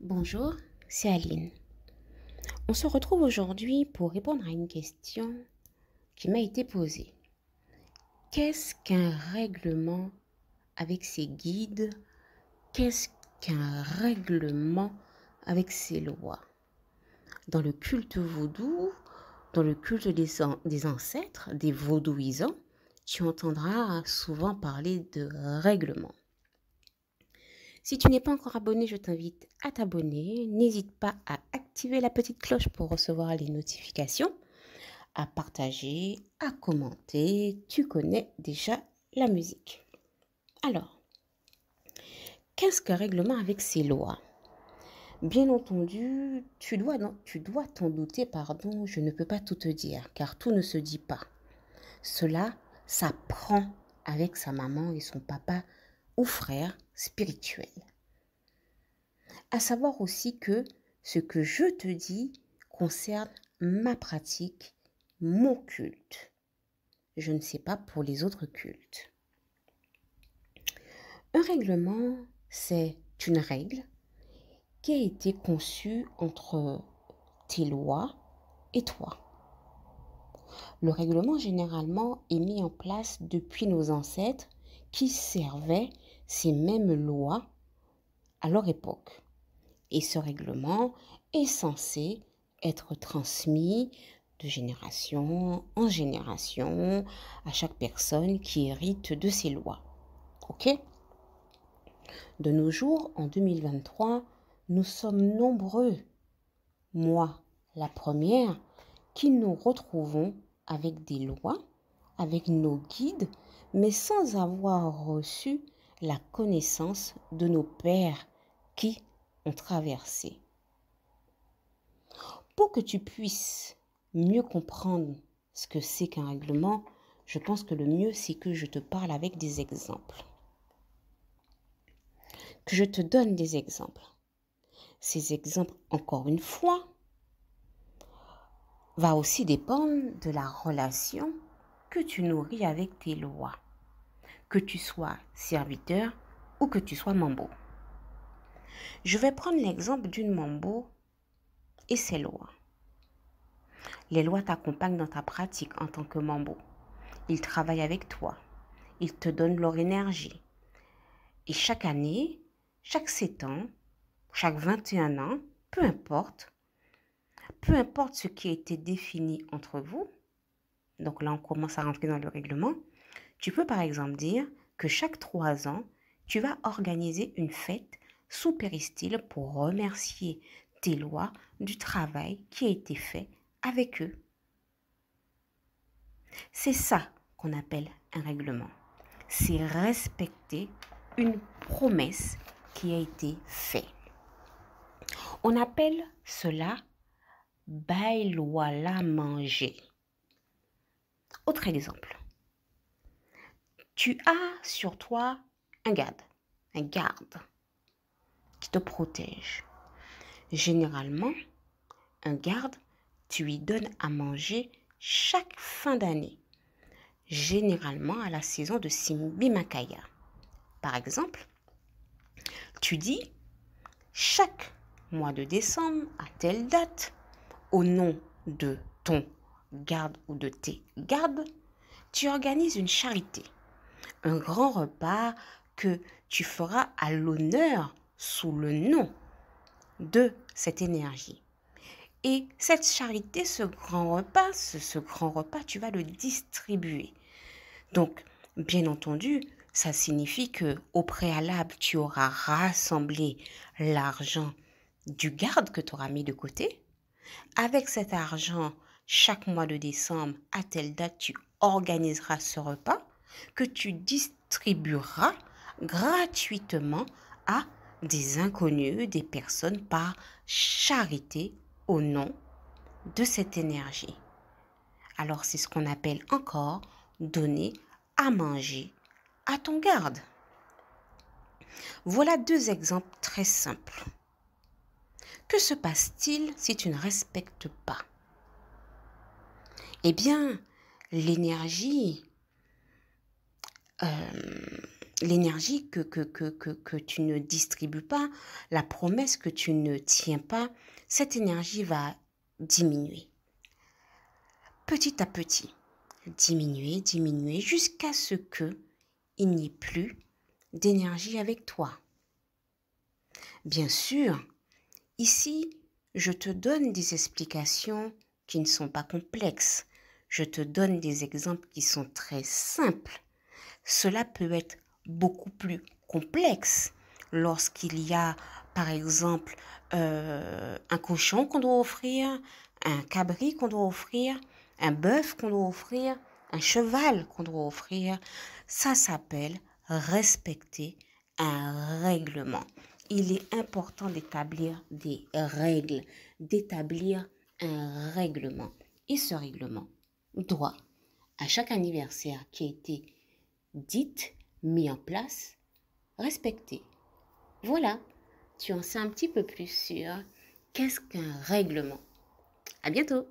Bonjour, c'est Aline. On se retrouve aujourd'hui pour répondre à une question qui m'a été posée. Qu'est-ce qu'un règlement avec ses guides? Qu'est-ce qu'un règlement avec ses lois? Dans le culte vaudou, dans le culte des ancêtres, des vaudouisants, tu entendras souvent parler de règlement. Si tu n'es pas encore abonné, je t'invite à t'abonner. N'hésite pas à activer la petite cloche pour recevoir les notifications, à partager, à commenter. Tu connais déjà la musique. Alors, qu'est-ce qu'un règlement avec ses lois? Bien entendu, tu dois t'en douter, pardon, je ne peux pas tout te dire, car tout ne se dit pas. Cela s'apprend avec sa maman et son papa ou frère spirituel. À savoir aussi que ce que je te dis concerne ma pratique, mon culte. Je ne sais pas pour les autres cultes. Un règlement, c'est une règle qui a été conçue entre tes lois et toi. Le règlement, généralement, est mis en place depuis nos ancêtres qui servaient ces mêmes lois à leur époque. Et ce règlement est censé être transmis de génération en génération à chaque personne qui hérite de ces lois. Ok? De nos jours, en 2023, nous sommes nombreux, moi la première, qui nous retrouvons avec des lois, avec nos guides, mais sans avoir reçu la connaissance de nos pères qui ont traversé. Pour que tu puisses mieux comprendre ce que c'est qu'un règlement, je pense que le mieux, c'est que je te parle avec des exemples. Que je te donne des exemples. Ces exemples, encore une fois, va aussi dépendre de la relation que tu nourris avec tes lois. Que tu sois serviteur ou que tu sois mambo. Je vais prendre l'exemple d'une mambo et ses lois. Les lois t'accompagnent dans ta pratique en tant que mambo. Ils travaillent avec toi. Ils te donnent leur énergie. Et chaque année, chaque 7 ans, chaque 21 ans, peu importe ce qui a été défini entre vous, donc là on commence à rentrer dans le règlement, tu peux par exemple dire que chaque 3 ans, tu vas organiser une fête sous péristyle pour remercier tes lois du travail qui a été fait avec eux. C'est ça qu'on appelle un règlement. C'est respecter une promesse qui a été faite. On appelle cela bail-loi-la manger. Autre exemple. Tu as sur toi un garde qui te protège. Généralement, un garde, tu lui donnes à manger chaque fin d'année. Généralement à la saison de Simbi Makaya. Par exemple, tu dis chaque mois de décembre à telle date, au nom de ton garde ou de tes gardes, tu organises une charité, un grand repas que tu feras à l'honneur sous le nom de cette énergie. Et cette charité, ce grand repas, tu vas le distribuer. Donc, bien entendu, ça signifie que au préalable, tu auras rassemblé l'argent du garde que tu auras mis de côté. Avec cet argent, chaque mois de décembre, à telle date, tu organiseras ce repas que tu distribueras gratuitement à des inconnus, des personnes par charité au nom de cette énergie. Alors, c'est ce qu'on appelle encore donner à manger à ton garde. Voilà 2 exemples très simples. Que se passe-t-il si tu ne respectes pas? Eh bien, l'énergie l'énergie que tu ne distribues pas, la promesse que tu ne tiens pas, cette énergie va diminuer. Petit à petit, diminuer, diminuer, jusqu'à ce que il n'y ait plus d'énergie avec toi. Bien sûr, ici, je te donne des explications qui ne sont pas complexes. Je te donne des exemples qui sont très simples. Cela peut être beaucoup plus complexe lorsqu'il y a, par exemple, un cochon qu'on doit offrir, un cabri qu'on doit offrir, un bœuf qu'on doit offrir, un cheval qu'on doit offrir. Ça s'appelle respecter un règlement. Il est important d'établir des règles, d'établir un règlement. Et ce règlement doit, à chaque anniversaire qui a été dite, mis en place, respecté. Voilà, tu en sais un petit peu plus sur qu'est-ce qu'un règlement. À bientôt!